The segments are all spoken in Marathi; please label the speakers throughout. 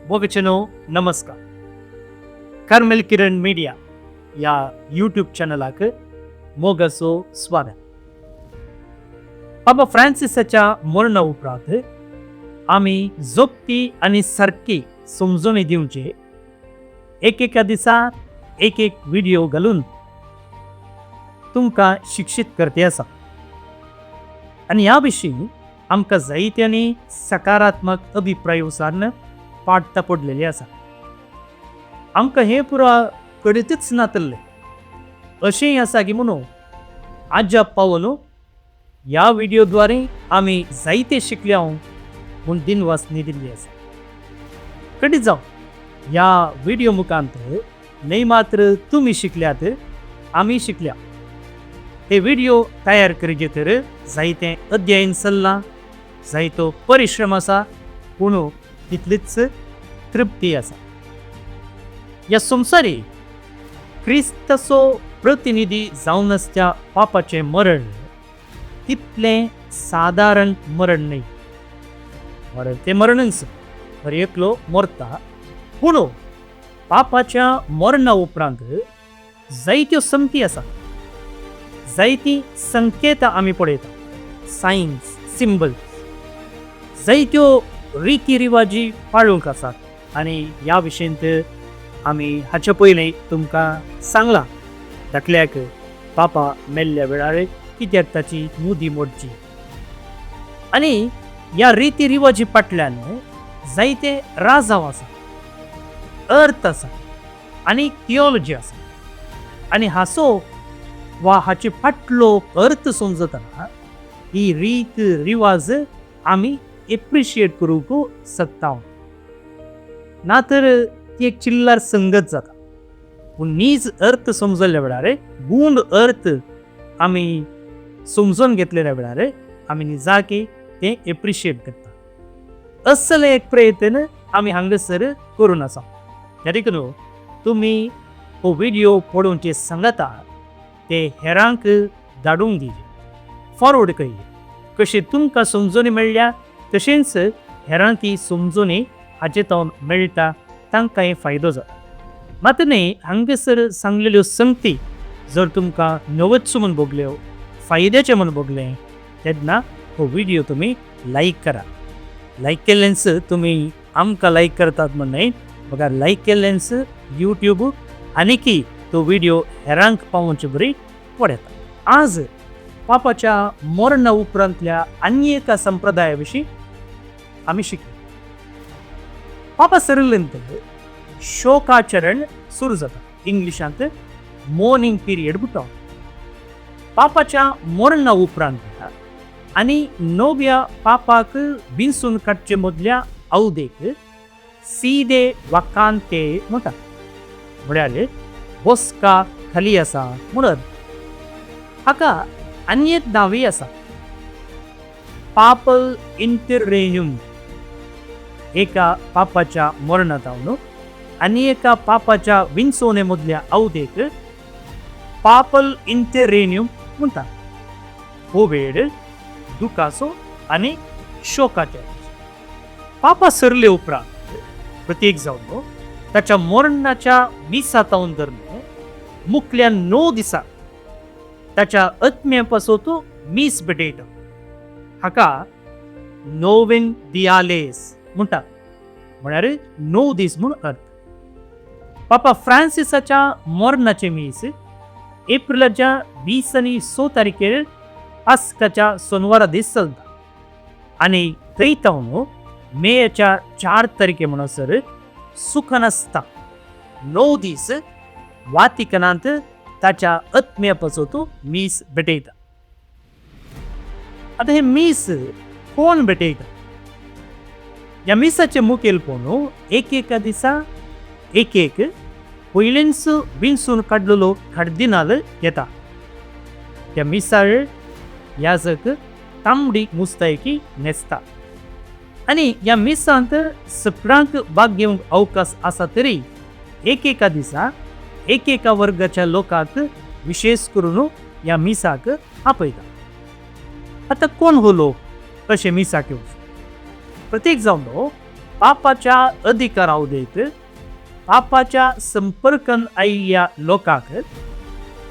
Speaker 1: मोगचनो नमस्कार. कार्मेल किरण मीडिया या यूट्यूब चॅनलाक मोगसो स्वागत. पापा फ्रान्सिसाच्या मरणा उपरांत आम्ही जोपती आणि सारकी समजून दिवचे एकेका दिसा एक व्हिडिओ घालून तुमका शिक्षित करते असा. आणि या विषयी आमका जायत्यांनी सकारात्मक अभिप्राय उसारन पाडता पडलेले असा. आमका हे पुरा कळीतच नातले अशें आसा की म्हणून आज पावलो या व्हिडिओद्वारे आम्ही जायते शिकल्या म्हूण दिनवासनी दिल्ली आसा. कधी जाऊ या व्हिडिओ मुखांतर नाही मात्र तुम्ही शिकल्यात आम्ही शिकल्या. हे व्हिडिओ तयार करचे तर जायते अध्ययन चल्ला, जायतो परिश्रम आसा, पूण तितलीच तृप्ती आसा. या संवसारी क्रिस्ताचो प्रतिनिधी जावन आसच्या पापाचे मरण तितले साधारण मरण नाही. मरण ते मरणच, तर एकलो मरता, पूण पापाच्या मरणा उपरांत जायत्यो संगती आसा, जायती संकेतां आमी पळयता, सायन्स, सिंबल्स, जायत्यो रिती रिवाजी पाळूंक आसात. आनी ह्या विशयंत आमी हाचे पयलीं तुमकां सांगलां दाखल्याक पापा मेल्ल्या वेळार कित्याक ताची मुदी मोडची. आनी ह्या रिती रिवाजी फाटल्यान जायते राजाव आसा, अर्थ आसा आनी थियोलॉजी आसा. आनी हाचो वा हाचे फाटलो अर्थ समजतना ही रीत रिवाज आमी एप्रिशिएट करूंक शकता. ना तर ती एक चिल्लार संगत जाता. पूण नीज अर्थ समजल्या वेळार गूंड अर्थ आमी समजून घेतलेल्या वेळार आमी निजाकी ते एप्रिशिएट करता. असल एक प्रयत्न आमी हांगासर करून आसा. त्या देखून तुमी हो व्हिडिओ पळोवन जे सांगता ते हेरांक धाडूंक दिजे, फॉरवर्ड करिये. कशें तुमकां समजून मेळ्ळ्या तशेंच हेरांक ती समजुनी हाचे तावन मेळटा तांकांय फायदो जाता. मात न्ही हांगासर सांगलेल्यो संगती जर तुमकां नवच म्हूण भोगल्यो, फायद्याचे म्हूण भोगले, तेन्ना हो व्हिडिओ तुमी लायक करा. लायक केल्लेंच तुमी आमकां लायक करतात म्हण न्हय, बघा लायक केल्लेंच यूट्यूब आनीकी तो व्हिडिओ हेरांक पावोवचे बरी पडटा. आज पापाच्या मरणा उपरांतल्या आनी एका संप्रदाया विशीं आमी शिकले. पापा सरले नंतर शोकाचरण सुरू जाता. इंग्लिशांत मॉर्निंग पिरियड म्हणटा. पापाच्या मरणा उपरांत आनी नव्या पापाक विंचून काडचे मदल्या अवधेक सीदे वाकांते म्हणटा. म्हळ्यार बसका खाली आसा म्हणून हाका आनी एक नांवय आसा, पापल इंटररेन्यूम. एका पापाच्या मरणातावन आनी एका पापाच्या विंचोवणे मदल्या अवधेक पापल इंटररेन्यूम म्हणटा. हो वेळ दुखाचो आनी शोकाचो. पापा सरले उपरांत प्रत्येक जावन ताच्या मरणाच्या दिसातावन धरून मुखल्या 9 दिसांक ताच्या आत्म्यापासून तो मीस भेटयता. हाका नोवेन दियालेस म्हणटा, म्हळ्यार 9 दीस म्हूण अर्थ. पापा फ्रान्सिसाच्या मरणाचे मीस एप्रिलाच्या 20 आनी 6 तारखेर पास्काच्या सोनवारा दीस चलता. आनी थंयतावन मेच्या 4 तारखे म्हणसर सुखनासता 9 दीस वातिकनांत ताच्या आत्म्यापासून तो मीस भेटयता. आता हे मीस कोण भेटयता? या मिसाचे मुखेलपण एकेका दिसा एक पयलींच विंचून काडलेलो कार्डिनाल येता. त्या मिसाळ याजक तांबडी मुस्तायकी न्हेसता. आनी ह्या मिसांत सगळ्यांक भाग घेवंक अवकाश आसा तरी एकेका दिसा एकेका वर्गाच्या लोकांक विशेष करून या मिसाक आपयता. आता कोण हो लोक कशे मिसाक येवचे? प्रत्येक जावन पापाच्या अधिकारा उदेत पापाच्या संपर्कान आयिल्ल्या लोकांक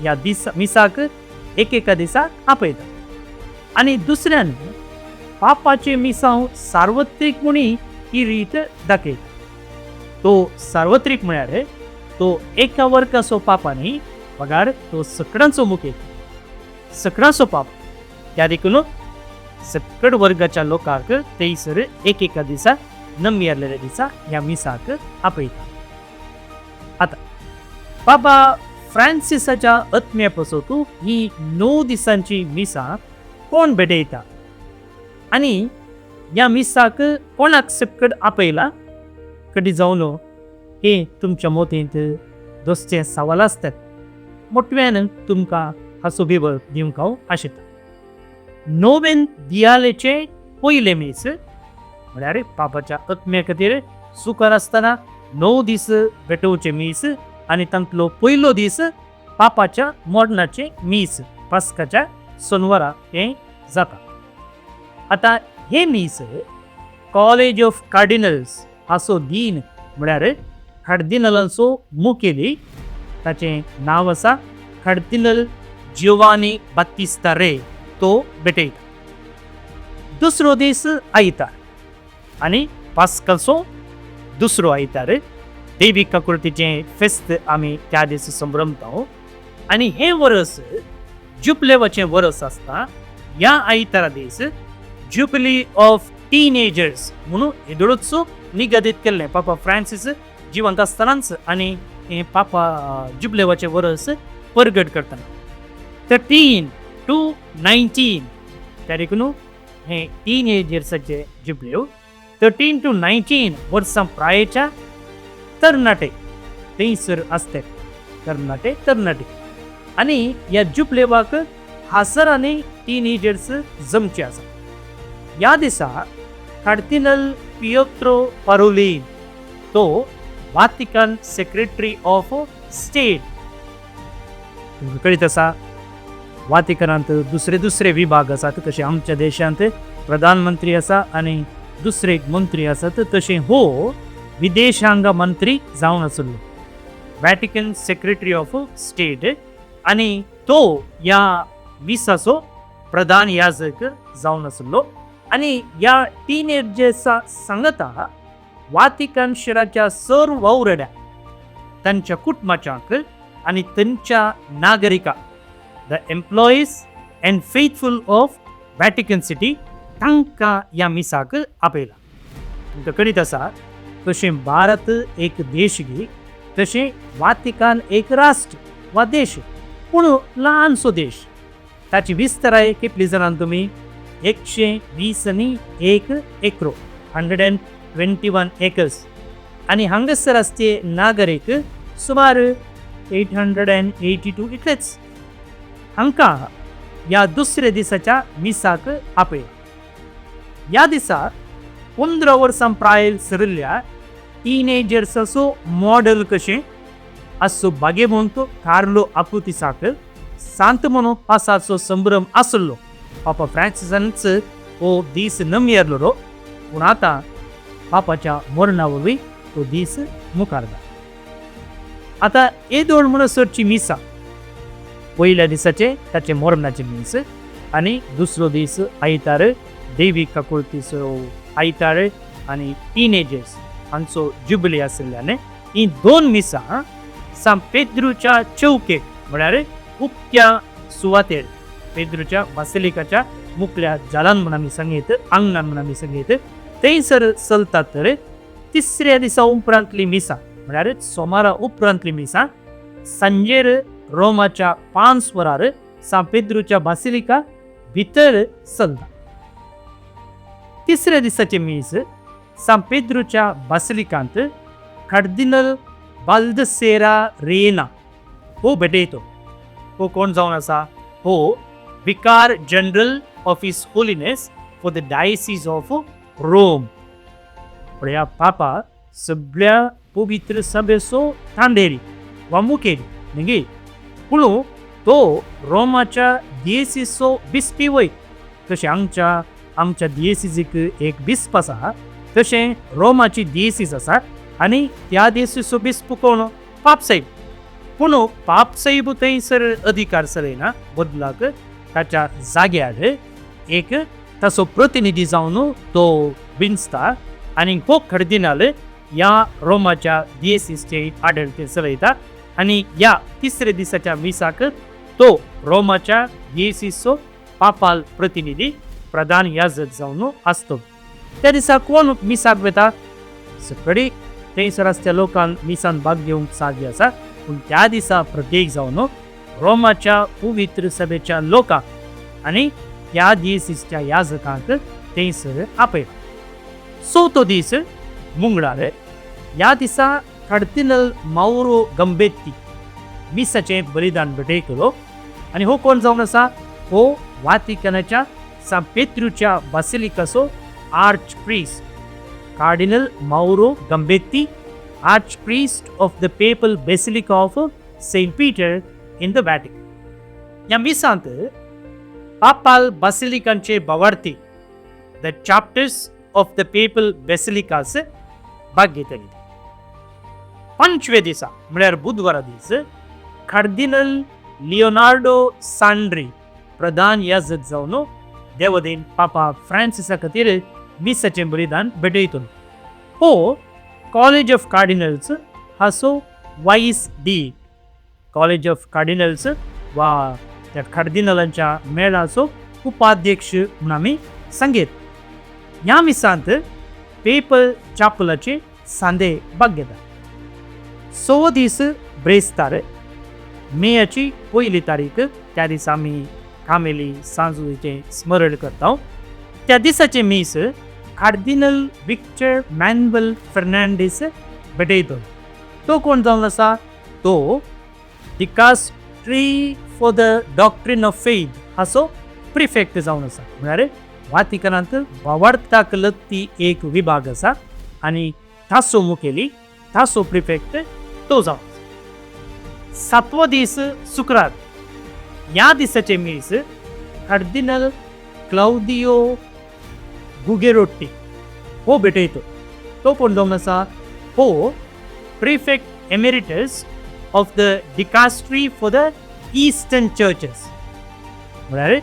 Speaker 1: या मिसाक एकेका दिसाक आपयता. आणि दुसऱ्यान पापाचे मिसांव सार्वत्रिक म्हणून ही रीत दाखयता. तो सार्वत्रिक म्हळ्यार तो एका वर्गाचो पाप न्ही, पगार तो सगळ्यांचो मुखेल. सगळ्यांचो पाप त्या देखून सकट वर्गाच्या लोकांक थंयसर एकेका दिसा नमियारलेल्या दिसा ह्या मिसाक आपयता. आता बाबा फ्रांसिसाच्या आत्म्या पासोन ही 9 दिसांची मिसा कोण भेटयता आणि ह्या मिसाक कोणाक सकट आपयला? कधी जावन हे तुमच्या मोतींत दोस्ते सवाल असतात. मोठव्यान तुमकां हाचो बिबर दिवंक हांव आशेता. नोवेन दियालेचे पयले मीस म्हळ्यार पापाच्या आत्म्या खातीर सुखार आसतना 9 दीस भेटोवचे मीस आनी तांतलो पयलो दीस पापाच्या मोडणाचे मीस पास्काच्या सोनवारा हे जाता. आता हे मीस कॉलेज ऑफ कार्डिनल्स हाचो दीन म्हळ्यार कार्डिनलांचो मुखेली, ताचें नांव आसा कार्डिनल जिओवानी बात्तिस्ता रे, तो भेटयता. दुसरो दीस आयतार आनी पास्काचो दुसरो आयतार दैवीक काकुळतीचें फेस्त आमी त्या दीस संभ्रमता. आनी हे वर्स जुबलेवाचें वर्स आसता. ह्या आयतारा दीस जुबली ऑफ टीनेजर्स म्हणून हेदोळूच निगदीत केल्लें पापा फ्रांसीस जिवंत आसतनाच आनी हे पापा जुबलेवाचें वर्स परगट करतना 13 to 19 त्या देखून हे टीनेजर्साचे जुबल्यो 13 to 19 वर्सां प्रायेच्या तरणाटे थंयसर आसतात. तरणाटे आनी ह्या जुबलेवाक हासर आनी टीनेजर्स जमचे आसा. ह्या दिसा कार्डिनल पिएट्रो पारोलिन तो वाटिकन सेक्रेटरी ऑफ स्टेट. तुमकां कळीत आसा वाटिकनांत दुसरे विभाग आसात. तशें आमच्या देशांत प्रधानमंत्री आसा आनी दुसरे मंत्री आसात. तशें हो विदेशांग मंत्री जावन आसलो वॅटिकन सेक्रेटरी ऑफ स्टेट आनी तो ह्या विसाचो प्रधान याजक जावन आसलो. आनी ह्या टीनेजर्सा सांगता वाटिकन शहराच्या सर्व वावरड्या तांच्या कुटुंबाच्यांक आनी तांच्या नागरिकांक the employees and faithful of Vatican city तांकां ह्या मिसाक आपयला. तुमकां कळीत आसा तशें भारत एक देश गी तशें वाटिकन एक राष्ट्र वा देश, पूण ल्हानसो देश. ताची विस्ताराय कितली जाणां तुमी? 120 एकरो 121 एकर्स आनी हांगासर आसचे नागरीक सुमार 882 इतलेच. हांकां ह्या दुसऱ्या दिसाच्या मिसाक आपयला. ह्या दिसा 15 वर्सां प्राय सरिल्ल्या टीनेजर्साचो मॉडेल कशें आसचो भागेवंत कार्लो आपुतिसाक सांत म्हणून पासाचो संभ्रम आसलो. पापा फ्रांसिसानच हो दीस नमियरलो, पूण आतां पापाच्या मरणा वरवीं तो दीस मुखार जाला. आतां येदोळ म्हणसरची मिसा पयल्या दिसाचे ताचे मरणाचे मीस आनी दुसरो दीस आयतार दैवीक काकुळतीचो आयतार आनी टीनेजर्स हांचो जुबली आशिल्ल्यान ही 2 मिसां सान पेद्रूच्या चौकेक म्हळ्यार उक्त्या सुवातेर पेद्रूच्या बासिलिकाच्या मुखल्या जालान म्हण आमी सांगीत, आंगणान म्हण आमी सांगीत, थंयसर चलतात. तर तिसऱ्या दिसा उपरांतली मिसा म्हळ्यार सोमारा उपरांतली मिसा सांजेर रोमाच्या 5 वरार सान पेद्रूच्या बासिलिका भितर चलता. तिसऱ्या दिसाचे मीस सान पेद्रूच्या बासिलिकांत कार्डिनल बाल्दसेरा रेना हो भेटयतो. हो कोण जावन आसा? हो vicar general of his holiness for the diocese of Rome. ह्या पापा सगळ्या पवित्र सभेचो तांडेरी वा मुखेली न्ही, पूण तो रोमाच्या दियेसीचो बिस्पी वय. तशें आमच्या दियेसीक एक बिस्प आसा, तशें रोमाची दियेसीस आसा आनी त्या दियेसीचो बिस्प कोण? पापसाहेब. पूण पापसाहेब थंयसर अधिकार चलयना, बदलाक ताच्या जाग्यार एक ताचो प्रतिनिधी जावन तो विंचता आनी हो कार्डिनल ह्या रोमाच्या दियेसीसचे आडळते चलयता. आनी ह्या तिसऱ्या दिसाच्या मिसाक तो रोमाच्या दियेसीसचो पापाल प्रतिनिधी प्रधान याजक जावन आसतो. त्या दिसा कोण मिसाक वता? सकाळी थंयसर आसल्या लोकांक मिसान भाग घेवंक सादी आसा, पूण त्या दिसा प्रत्येक जावन रोमाच्या पवित्र सभेच्या लोकांक आनी त्या दियेसीसच्या याजकांक थंयसर आपयता. चवथो दीस मंगळार. ह्या दिसा कार्डिनल माउरो गंबेत्ती मिसाचें बलिदान भेटयतलो. आनी हो कोण जावन आसा? हो वातिकनाच्या सान पेत्रूच्या बासिलिकाचो archpriest. Cardinal Mauro Gambetti, archpriest of the papal basilica of saint Peter in the Vatican. ह्या मिसांत पापाल बासिलिकांचे भावार्थी, the chapters of the papal basilicas भाग घेतले. पंचव्या दिसा म्हळ्यार बुधवारा दीस कार्डिनल लिओनार्डो सांड्री प्रधान याजक जावन देवदेन पापा फ्रांसिसा खातीर मिसाचें बलिदान भेटयतलो. हो कॉलेज ऑफ कार्डिनल्स हाचो वायस डी. कॉलेज ऑफ कार्डिनल्स वा त्या कार्डिनलांच्या मेळाचो उपाध्यक्ष म्हणून आमी सांगेत. ह्या मिसांत पेपल चॅपलाचे सांदे भाग घेता. 6 दीस ब्रेस्तार, मेयाची 1 तारीख, त्या दिसा आमी कामेली सांजुळेचें स्मरण करता. त्या दिसाचे मीस कार्डिनल विक्टर मॅन्युएल फर्नांडीस भेटयतलो. तो कोण जावन आसा? तो dicastery for the doctrine of faith हाचो प्रिफेक्ट जावन आसा. म्हळ्यार वातिकनांत भावार्थाक लागपी एक विभाग आसा आनी ताचो मुखेली, ताचो प्रिफेक्ट तो जावन आसा. 7वो दीस शुक्रार. ह्या दिसाचे मीस कार्डिनल क्लाउदियो गुगेरोट्टी हो भेटयतो. तो कोण जावन आसा? हो prefect emeritus of the dicastery for the eastern churches. म्हळ्यार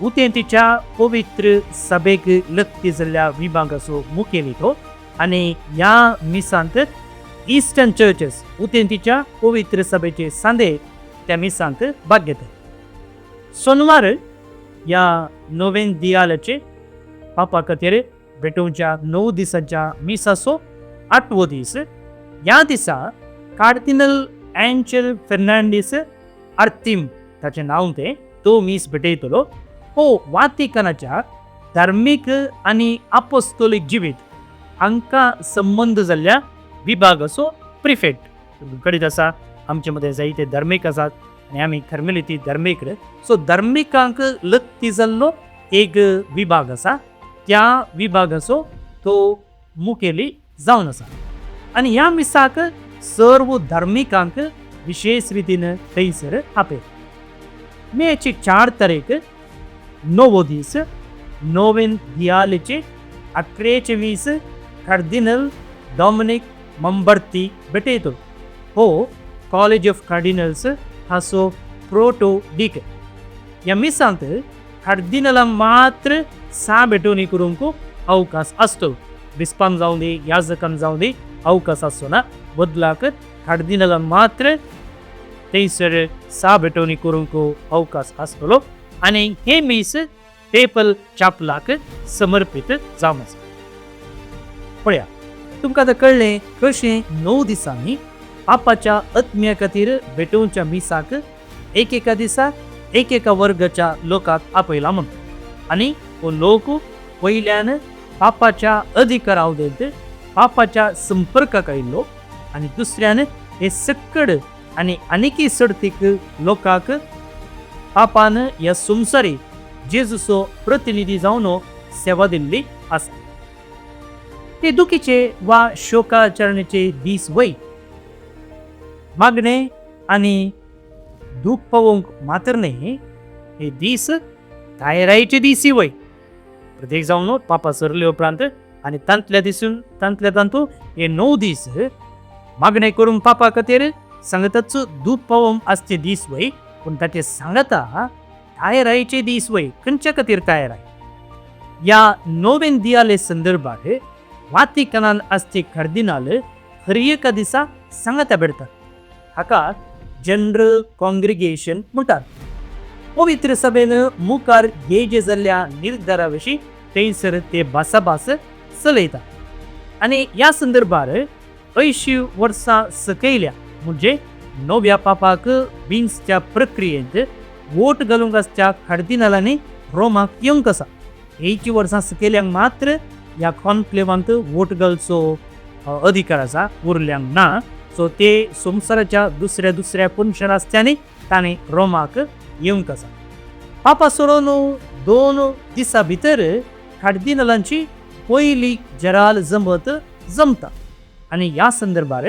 Speaker 1: उतेंतीच्या पवित्र सभेक लागपी जाल्ल्या विभागाचो मुखेली तो. आनी ह्या मिसांत ईस्टर्न चर्चेस, उतेंतीच्या पवित्र सभेचे सांदे त्या मिसांत भाग घेता. सोनवार ह्या नोवेन दियालाचे पापा खातीर भेटोवच्या 9 दिसांच्या मिसाचो 8वो दीस. ह्या दिसा कार्डिनल एंजेल फर्नांडीस आर्तीम, ताचें नांव तें, तो मीस भेटयतलो. हो वातिकनाच्या धार्मीक आनी अपोस्तोलीक जिवीत हांकां संबंद जाल्ल्या विभागाचो प्रिफेक्ट. कळीत आसा आमचे मदें जायते धार्मीक आसात आनी आमी कार्मेलिती धार्मीक. सो धार्मिकांक लागपी जाल्लो एक विभाग आसा, त्या विभागाचो तो मुखेली जावन आसा. आनी ह्या मिसाक सर्व धार्मिकांक विशेष रितीन थंयसर आपयता. मेची 4 तारीख 9वो दीस नोवेन दियालेचे 11चे मीस कार्डिनल डॉमिनिक मंबर्ती भेटयतो. हो कॉलेज ऑफ कार्डिनल्स हाचो प्रोटो डीकन. ह्या मिसांत कार्डिनलांक मात्र 6 भेटोवणी करूंक अवकाश आसतो. बिस्पान जावं दी, याजकान जावं दी, अवकाश आसचो ना. बदलाक कार्डिनलांक मात्र थंयसर 6 भेटोवणी करूंक अवकाश आसतलो. आनी हे मीस पेपल चॅपलाक समर्पीत जावन आसा. पळया, तुमकां आतां कळ्ळें कशें 9 दिसांनी पापाच्या आत्म्या खातीर भेटोवच्या मिसाक एकेका दिसाक एकेका वर्गाच्या लोकांक आपयला म्हणून. आनी हो लोक पयल्यान पापाच्या अधिकारावदेंत पापाच्या संपर्काक आयिल्लो आनी दुसऱ्यान हे सक्कड आनी आनिकी सर्तीक लोकांक पापान ह्या संवसारी जेजूचो प्रतिनिधी जावन सेवा दिल्ली आसा. ते दुखीचे वा शोकाचरणेचे दीस वय मागणे आनी दूख पवोंक मात्र न्ही हे दीस थायरायचे दिसी वय प्रत्येक जावन पापा सरले उपरांत आनी तांतल्या तांतू हे 9 दीस मागणे करून पापा खातीर सांगताच दूख पवोंक आसचे दीस वय पूण ताचे सांगता थायरायचे दीस वय खंयच्या खातीर थायराय या नोवेन दियाले संदर्भात वातिकनान आसचे कार्डिनल हर एका दिसा सांगता बेडतात हाका जनरल कॉंग्रिगेशन म्हणटात. पवित्र सभेन मुखार घेवचे जाल्ल्या निर्धारा विशीं थंयसर ते भासाभास चलयता आनी ह्या संदर्भात 80 वर्सां सकयल्या म्हणजे नव्या पापाक बिन्सच्या प्रक्रियेंत वोट घालूंक आसच्या कार्डिनलांनी रोमाक येवंक आसा. 80 वर्सां सकयल्यांक मात्र ह्या कॉन्क्लेवांत वोट घालचो अधिकार आसा, उरल्यांक ना. सो ते संवसाराच्या दुसऱ्या पंच रस्त्यांनी तांणी रोमाक येवंक आसा. पापा सोडून 2 दिसां भितर कार्डिनलांची पयली जराल जमत जमता आनी ह्या संदर्भात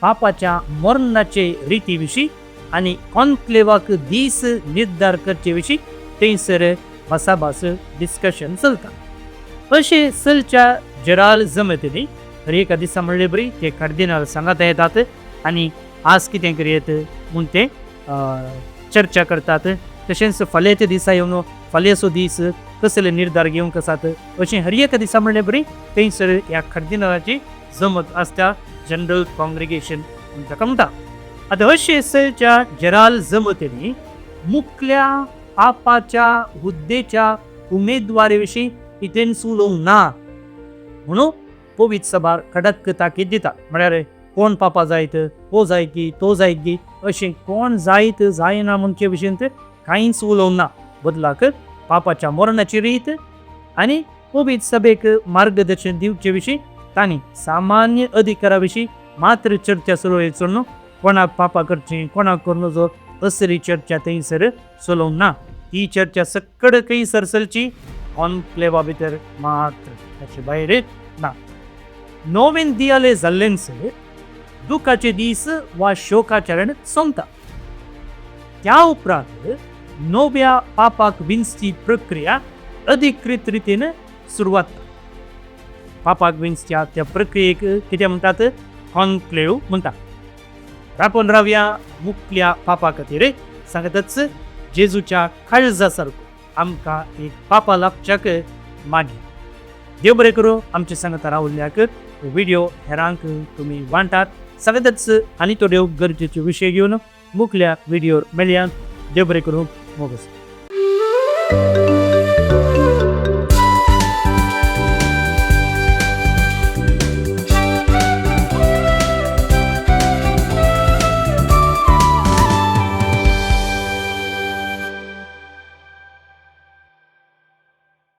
Speaker 1: पापाच्या मरणाचे रिती विशीं आनी कॉन्क्लेवाक दीस निर्धार करचे विशीं थंयसर भासाभास डिस्कशन चलता. अशे चलच्या जराल जमतींनी हर एका दिसा म्हणले बरी ते कार्डिनल सांगता येतात आनी आज कितें करियेत म्हूण ते चर्चा करतात. तशेंच फाल्यांच्या दिसा येवन फाल्यांचो दीस कसले निर्धार घेवंक आसात अशें हर एका दिसा म्हणले बरी थंयसर ह्या कार्डिनलाची जमत आसता जनरल कॉंग्रिगेशन ताका म्हणटा. आतां अशे चलच्या जराल जमतींनी मुखल्या पापाच्या हुद्देच्या उमेदवारी विशीं कितेंच उलोवंक ना म्हणून पवित्र सभा कडक ताकीद दिता. म्हळ्यार कोण पापा जायत, हो जाय की तो जाय की अशें कोण जायत जायना म्हणचे विशीं कांयच उलोवंक ना. बदलाक पापाच्या मरणाची रीत आनी पवित्र सभेक मार्गदर्शन दिवचे विशीं तांणी सामान्य अधिकारा विशीं मात्र चर्चा चलोवचो न्हू. कोणाक पापा करचें कोणाक करूं असली चर्चा थंयसर चलोवंक ना. ही चर्चा सक्कड खंयसर चलची कॉन्क्लेवा भितर मात्र, ताचे भायर ना. नोवेन दियाले जाल्ल्यांसर दुखाचे दीस वा शोकाचरण सोंपता. त्या उपरांत नव्या पापाक विंसची प्रक्रिया अधिकृत रितीन सुरवात. पापाक विंसच्या त्या प्रक्रियेक कितें म्हणटात कॉन्क्लेव म्हणटा. राखून रावया मुखल्या पापा खातीर सांगताच जेजूच्या काळजा सारको आमकां एक पापा लागच्याक मागी. देव बरें करूं. आमचे सांगता रावल्ल्याक व्हिडिओ हेरांक तुमी वांटात. सांगताच आनी थोड्यो गरजेच्यो विशय घेवन मुखल्या व्हिडिओर मेळया. देव बरें करूं. मोगस.